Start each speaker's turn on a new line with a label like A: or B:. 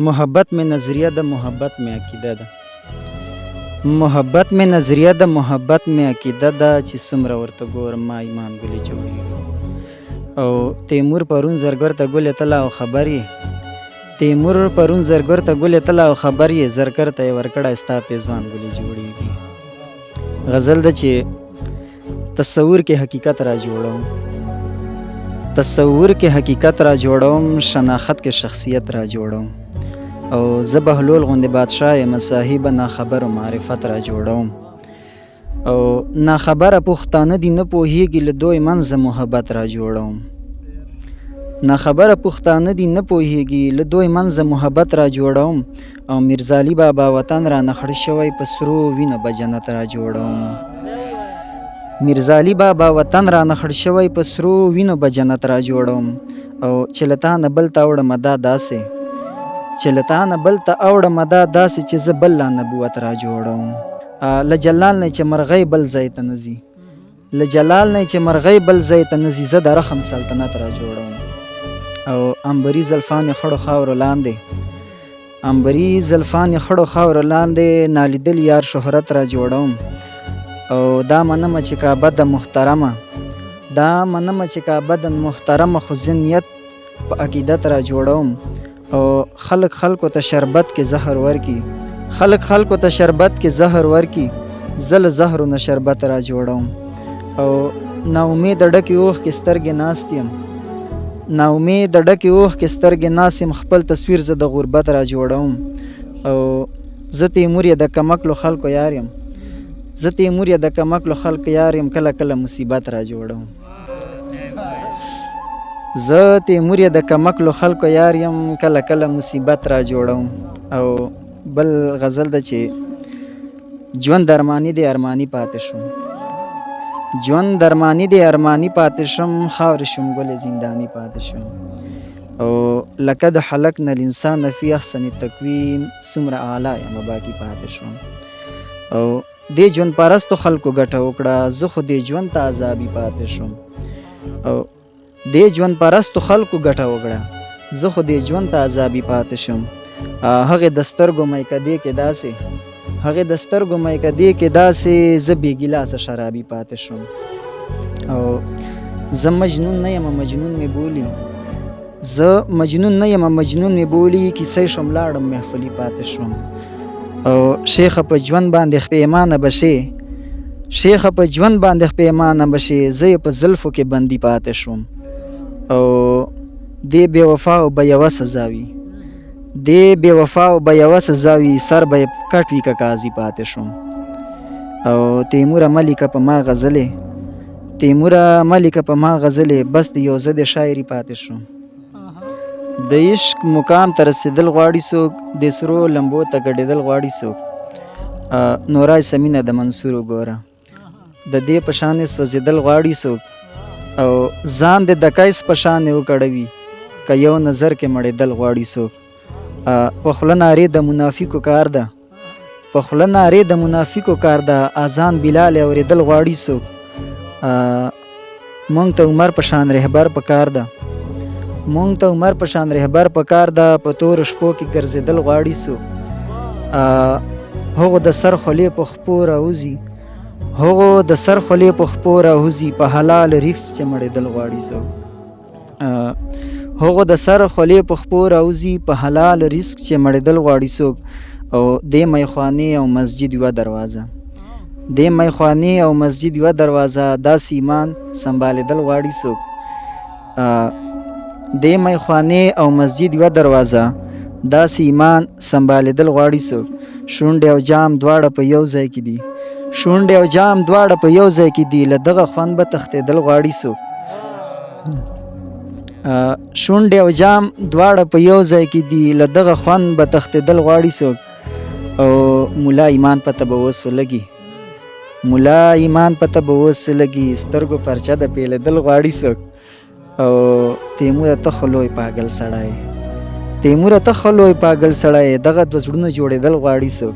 A: محبت میں نظریہ د محبت میں عقیده ده. محبت میں نظریه د محبت میں عقیده ده چې څومره ورته ګورم ما ایمان ګلې جوړېږي. او تیمور پرون زرګر ته ګلې تله او خبر یې تیمور پرون زرګر ته ګلې تله او خبر یې زرګر ته یې ورکړی ستا پیزوان ګلې جوړېږي. غزل ده چې تصور کې حقیقت را جوړوم تصور کې حقیقت را جوړوم شناخت کې شخصیت را جوړوم او زه بهلول غوندې بادشاه یم صاحب ناخبر معرفت را جوړوم او ناخبره پښتانه دي نه پوهیږي له دوی منځه محبت را جوړوم ناخبره پښتانه دي نه پوهیږي له دوی منځه محبت را جوړوم او میرزالي بابا وطن را نخړ شوی په سرو وینو به جنت را جوړوم میرزالي بابا وطن را نخړ شوی په سرو وینو به جنت را جوړوم او چې له تا نه بل ته اوړم دا داسې چې له تا نه بل ته اوړم دا داسې چې زه بل لا نبوت را جوړوم له جلال نه چې مرغۍ بل ځای ته نه ځي له جلال نه چې مرغۍ بل ځای ته نه ځي زه د رحم سلطنت را جوړوم او عنبري زلفان یې خړو خاورو لاندې عنبري زلفان یې خړو خاورو لاندې نالیدل یار شهرت را جوړوم او دا منمه چې کعبه د محترمه دا منمه چې کعبه د محترمه خو زه نیت په عقیدت را جوړوم او خلق خلقو ته شربت کې زهر ورکی خلق خلقو ته شربت کې زهر ورکی زل زهرو نه شربت را جوړوم او نا امید ډکې اوښ کې سترګې ناست یم نا امید ډکې اوښ کې سترګې ناست یم خپل تصویر زه د غربت را جوړوم او زه تیمور یې د کمکلو خلکو یار یم زه تیمور یې د کمکلو خلکو یار یم کله کله مصیبت را جوړوم زه تیمور یې د کمکلو خلکو یار یم کله کله مصیبت را جوړوم او بل غزل ده چې ژوند ارماني دی ارماني پاتې شوم ژوند ارماني دی ارماني پاتې شوم خاورې شوم ګلې زنداني پاتې شوم او لکه د حلق نه الانسان فی احسن تقویم څومره اعلی یم باقي پاتې شوم او دې ژوند پرستو خلکو ګټه وکړه زه خو دې ژوند ته عذابي پاتې شوم او دې ژوند پرستو خلکو ګټه وکړه زه خو دې ژوند ته عذابي پاتې شوم هغې د سترګو میکدې کې داسې هغې د سترګو میکدې کې داسې زه بې ګیلاسه شرابي پاتې شوم او زه مجنون نه یم مجنون مې بولي زه مجنون نه یم مجنون مې بولي کیسې شوم لاړم محفلي پاتې شوم او شیخه په ژوند باندې پیمانه بشې شیخه په ژوند باندې پیمانه بشې زه یې په زلفو کې بندي پاتې شوم او دې بې وفا او به یوه سزا وي دې بې وفا او به یوه سزا وي سر به یې کټ وي که قاضي پاتې شوم او تیموره مه لیکه په ما غزلې تیموره مه لیکه په ما غزلې بس د یو زه د شاعري پاتې شوم د عشق مقام ته رسېدل غواړي څوک د سرو لمبو ته ګډېدل غواړي څوک نورای سمینه د منصور وګوره د دې په شانې سوځېدل غواړي څوک او ځان د قیس په شانې وکړوي که یو نظر کې مړېدل غواړي څوک په خوله نارې د منافقو کار ده په خوله نارې د منافقو کار ده اذان بلال اورېدل غواړي څوک مونږ ته عمر په شان رهبر په کار ده مونږ ته عمر په شان رهبر په کار ده په تورو شپو کې ګرځېدل غواړي څوک هغو د سر خولې په خپو راوځي هغو د سر خولې په خپو راوځي په حلال ریکس چې مړېدل غواړي څوک هغو د سر خولې په خپو راوځي په حلال ریسک چې مړېدل غواړي څوک او دې میخوانې او مسجد یوه دروازه دې میخوانې او مسجد یوه دروازه داسې ایمان سنبالېدل غواړي څوک دې میخوانې او مسجد یوه دروازه داسې ایمان سنبالېدل غواړي څوک شونډې او جام دواړه په یو ځای کې دي شونډې او جام دواړه په یو ځای کې دي له دغه خوند به تښتېدل غواړي څوک شونډې او جام دواړه په یو ځای کې دي له دغه خوند به تښتېدل غواړي څوک او ملا ایمان پته به اوس ولګي ملا ایمان پته به اوس ولګي سترګو پرچه د پیلېدل غواړي څوک او تیموره ته خو لوی پاګل سړی تیموره ته خو لوی پاګل سړی دغه دوه زړونه جوړېدل غواړي څوک